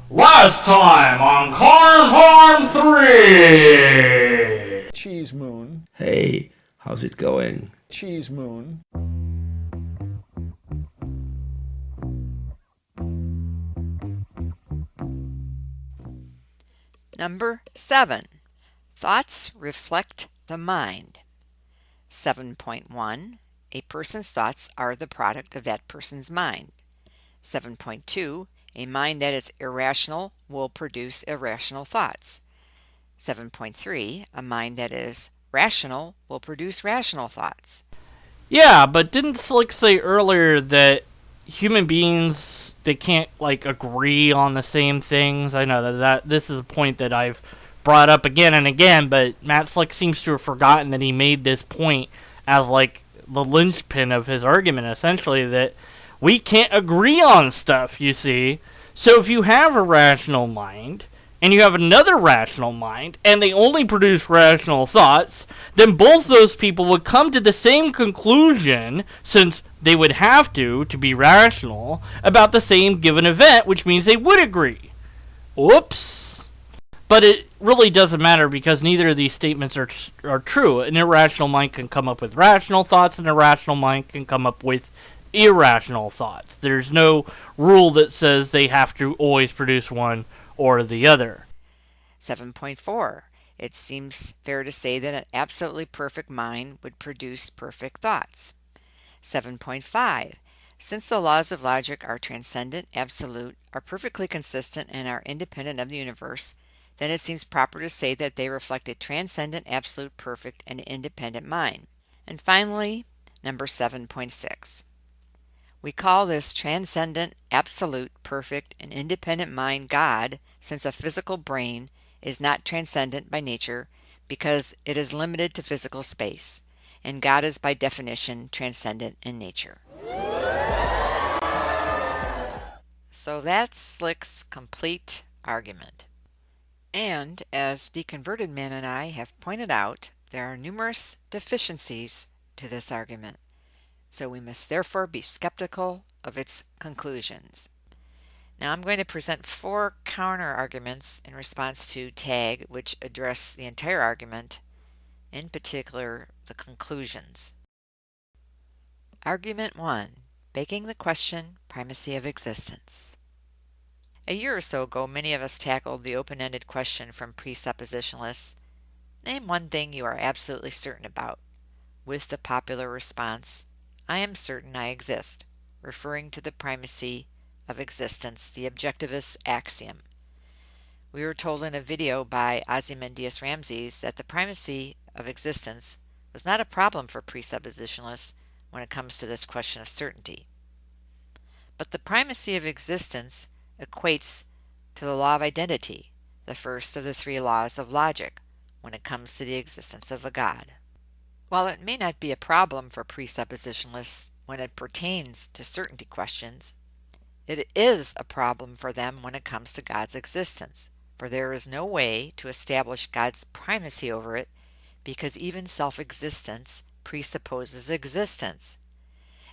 Last time on Carm 3! Cheese Moon. Hey, how's it going? Cheese Moon. Number 7. Thoughts reflect the mind. 7.1. A person's thoughts are the product of that person's mind. 7.2. A mind that is irrational will produce irrational thoughts. 7.3. A mind that is rational will produce rational thoughts. Yeah, but didn't Slick say earlier that human beings, they can't agree on the same things? I know that this is a point that I've brought up again and again, but Matt Slick seems to have forgotten that he made this point as the linchpin of his argument, essentially, that we can't agree on stuff, you see. So if you have a rational mind and you have another rational mind, and they only produce rational thoughts, then both those people would come to the same conclusion, since they would have to be rational, about the same given event, which means they would agree. Whoops. But it really doesn't matter, because neither of these statements are true. An irrational mind can come up with rational thoughts, and an irrational mind can come up with irrational thoughts. There's no rule that says they have to always produce one or the other. 7.4. It seems fair to say that an absolutely perfect mind would produce perfect thoughts. 7.5. Since the laws of logic are transcendent, absolute, are perfectly consistent, and are independent of the universe, then it seems proper to say that they reflect a transcendent, absolute, perfect, and independent mind. And finally, number 7.6. We call this transcendent, absolute, perfect, and independent mind God, since a physical brain is not transcendent by nature because it is limited to physical space, and God is by definition transcendent in nature. So that's Slick's complete argument. And as Deconverted Man and I have pointed out, there are numerous deficiencies to this argument, so we must therefore be skeptical of its conclusions. Now I'm going to present 4 counter-arguments in response to Tag, which address the entire argument, in particular the conclusions. Argument 1. Begging the question, primacy of existence. A year or so ago, many of us tackled the open-ended question from presuppositionalists, name one thing you are absolutely certain about, with the popular response, I am certain I exist, referring to the primacy of existence, the objectivist axiom. We were told in a video by Ozymandias Ramses that the primacy of existence was not a problem for presuppositionalists when it comes to this question of certainty. But the primacy of existence equates to the law of identity, the first of the 3 laws of logic, when it comes to the existence of a God. While it may not be a problem for presuppositionalists when it pertains to certainty questions, it is a problem for them when it comes to God's existence, for there is no way to establish God's primacy over it, because even self-existence presupposes existence.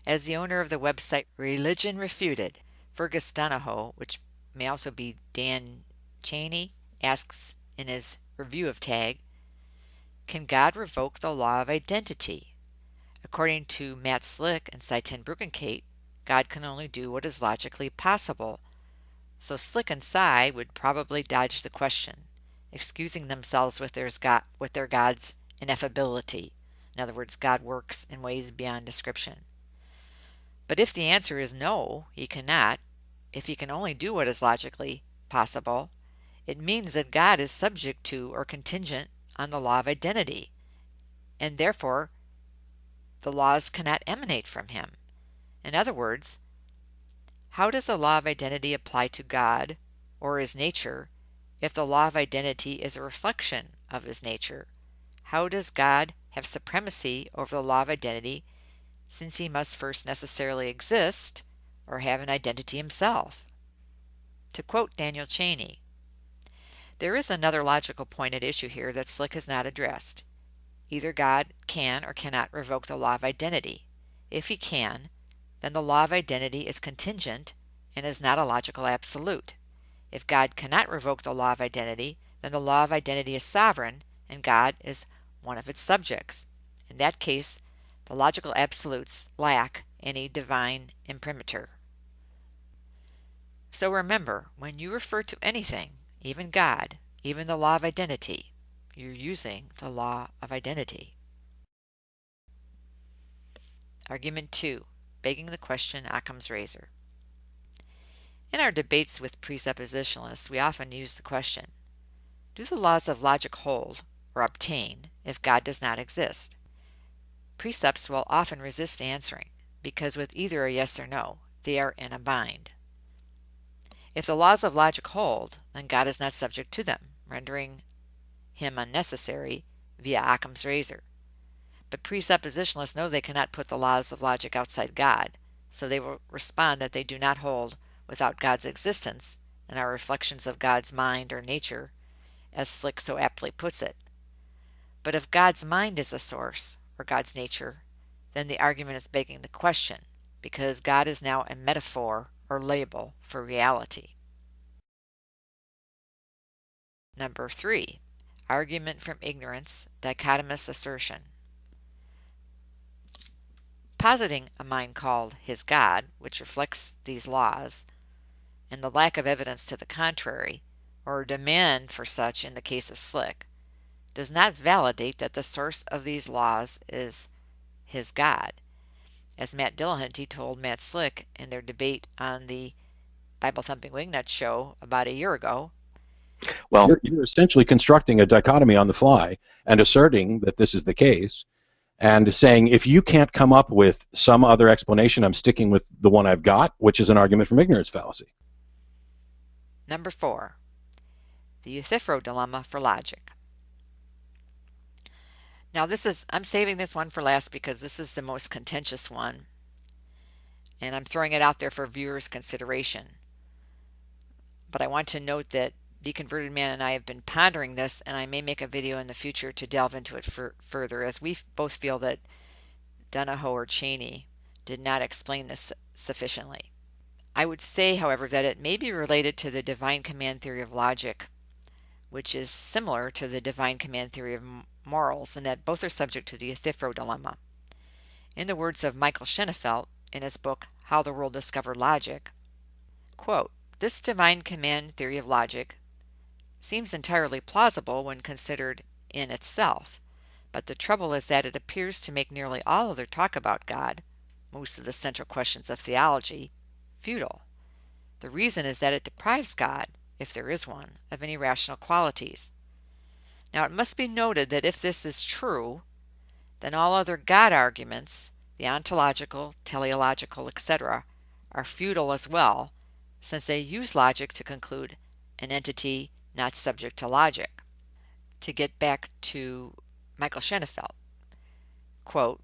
As the owner of the website Religion Refuted, Fergus Donahoe, which may also be Dan Cheney, asks in his review of Tag, can God revoke the law of identity? According to Matt Slick and Cy Ten Bruggencate, God can only do what is logically possible. So Slick and Cy would probably dodge the question, excusing themselves with their God's ineffability. In other words, God works in ways beyond description. But if the answer is no, he cannot, if he can only do what is logically possible, it means that God is subject to or contingent on the law of identity, and therefore the laws cannot emanate from him. In other words, how does the law of identity apply to God or his nature if the law of identity is a reflection of his nature? How does God have supremacy over the law of identity, since he must first necessarily exist or have an identity himself? To quote Daniel Cheney, there is another logical point at issue here that Slick has not addressed. Either God can or cannot revoke the law of identity. If he can, then the law of identity is contingent and is not a logical absolute. If God cannot revoke the law of identity, then the law of identity is sovereign, and God is one of its subjects. In that case, the logical absolutes lack any divine imprimatur. So remember, when you refer to anything, even God, even the law of identity, you're using the law of identity. Argument 2. Begging the question Occam's razor. In our debates with presuppositionalists, we often use the question, do the laws of logic hold, or obtain, if God does not exist? Precepts will often resist answering, because with either a yes or no, they are in a bind. If the laws of logic hold, then God is not subject to them, rendering him unnecessary via Occam's razor. But presuppositionalists know they cannot put the laws of logic outside God, so they will respond that they do not hold without God's existence and are reflections of God's mind or nature, as Slick so aptly puts it. But if God's mind is the source, or God's nature, then the argument is begging the question, because God is now a metaphor or label for reality. Number 3. Argument from ignorance, dichotomous assertion. Positing a mind called his God, which reflects these laws, and the lack of evidence to the contrary, or a demand for such in the case of Slick, does not validate that the source of these laws is his God, as Matt Dillahunty told Matt Slick in their debate on the Bible Thumping Wingnut show about a year ago. Well, you're essentially constructing a dichotomy on the fly and asserting that this is the case and saying if you can't come up with some other explanation, I'm sticking with the one I've got, which is an argument from ignorance fallacy. Number 4. The Euthyphro dilemma for logic. Now I'm saving this one for last because this is the most contentious one, and I'm throwing it out there for viewers' consideration. But I want to note that Deconverted Man and I have been pondering this, and I may make a video in the future to delve into it further, as we both feel that Donahoe or Cheney did not explain this sufficiently. I would say, however, that it may be related to the divine command theory of logic, which is similar to the divine command theory of morals, and that both are subject to the Euthyphro dilemma. In the words of Michael Schenefeld in his book How the World Discovered Logic, quote, "This divine command theory of logic seems entirely plausible when considered in itself, but the trouble is that it appears to make nearly all other talk about God, most of the central questions of theology, futile. The reason is that it deprives God, if there is one, of any rational qualities. Now it must be noted that if this is true, then all other God arguments, the ontological, teleological, etc., are futile as well, since they use logic to conclude an entity not subject to logic." To get back to Michael Schenefeld, quote,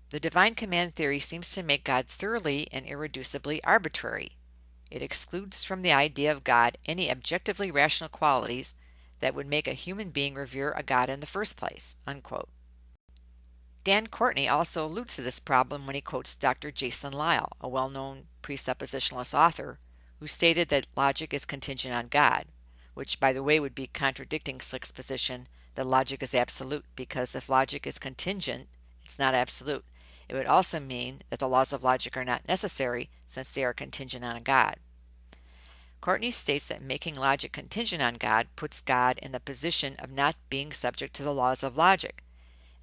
"The divine command theory seems to make God thoroughly and irreducibly arbitrary. It excludes from the idea of God any objectively rational qualities that would make a human being revere a God in the first place." Unquote. Dan Courtney also alludes to this problem when he quotes Dr. Jason Lisle, a well-known presuppositionalist author, who stated that logic is contingent on God, which, by the way, would be contradicting Slick's position that logic is absolute, because if logic is contingent, it's not absolute. It would also mean that the laws of logic are not necessary, since they are contingent on a God. Courtney states that making logic contingent on God puts God in the position of not being subject to the laws of logic.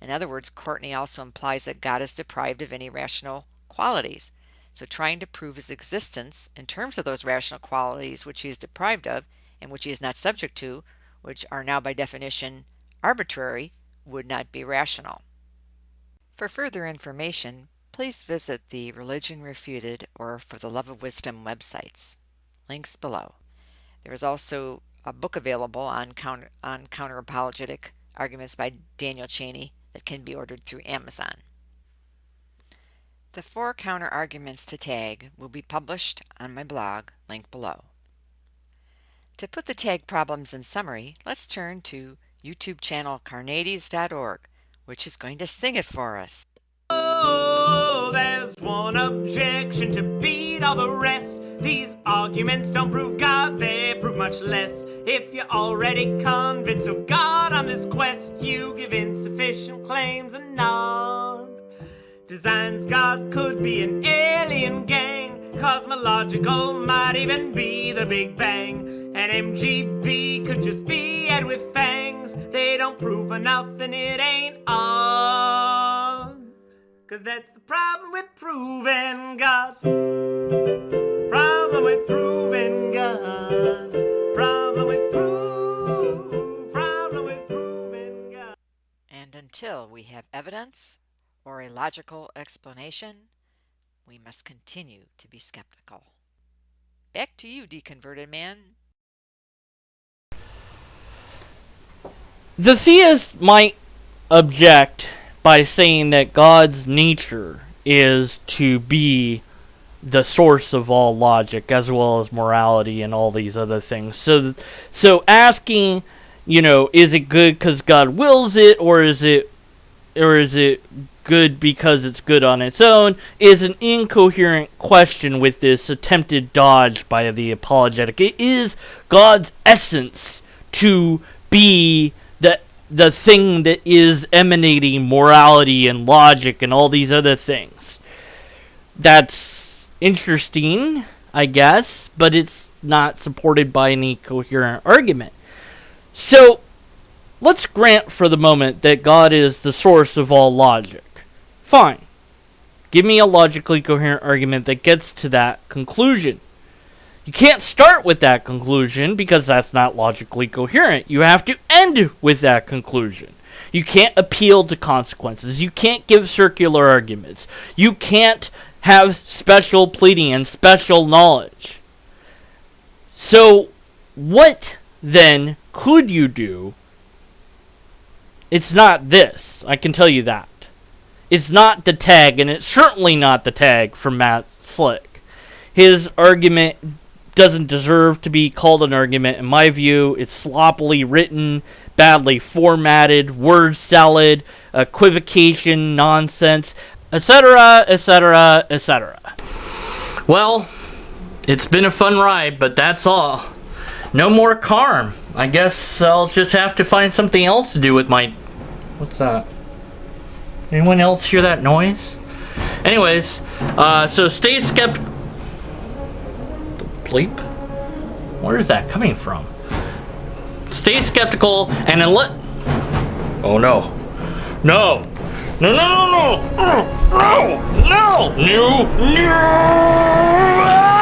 In other words, Courtney also implies that God is deprived of any rational qualities. So trying to prove his existence in terms of those rational qualities which he is deprived of and which he is not subject to, which are now by definition arbitrary, would not be rational. For further information, please visit the Religion Refuted or For the Love of Wisdom websites. Links below. There is also a book available on counter-apologetic arguments by Daniel Cheney that can be ordered through Amazon. The 4 counter-arguments to tag will be published on my blog, link below. To put the tag problems in summary, let's turn to YouTube channel carnades.org, which is going to sing it for us. Oh, there's one objection to beat all the rest. These arguments don't prove God, they prove much less. If you're already convinced of God on this quest, you give insufficient claims a nod. Designs God could be an alien gang, cosmological might even be the Big Bang, and MGB could just be Ed with fangs. They don't prove enough and it ain't odd, 'cause that's the problem with proving God. Problem with proving God. Problem with proving God. And until we have evidence or a logical explanation, we must continue to be skeptical. Back to you, deconverted man. The theist might object by saying that God's nature is to be the source of all logic as well as morality and all these other things. So asking, is it good because God wills it, or is it good because it's good on its own, is an incoherent question with this attempted dodge by the apologetic. It is God's essence to be the thing that is emanating morality and logic and all these other things. That's interesting, I guess, but it's not supported by any coherent argument. So, let's grant for the moment that God is the source of all logic. Fine. Give me a logically coherent argument that gets to that conclusion. You can't start with that conclusion because that's not logically coherent. You have to end with that conclusion. You can't appeal to consequences. You can't give circular arguments. You can't have special pleading and special knowledge. So, what then could you do? It's not this. I can tell you that. It's not the tag, and it's certainly not the tag from Matt Slick. His argument doesn't deserve to be called an argument, in my view. It's sloppily written, badly formatted, word salad, equivocation, nonsense, etc., etc., etc. Well, it's been a fun ride, but that's all. No more Carm. I guess I'll just have to find something else to do with my... What's that? Anyone else hear that noise? Anyways, so stay skeptical. The bleep? Where is that coming from? Stay skeptical and unless... Oh no. No! No, no, no, no! No! No! No! No!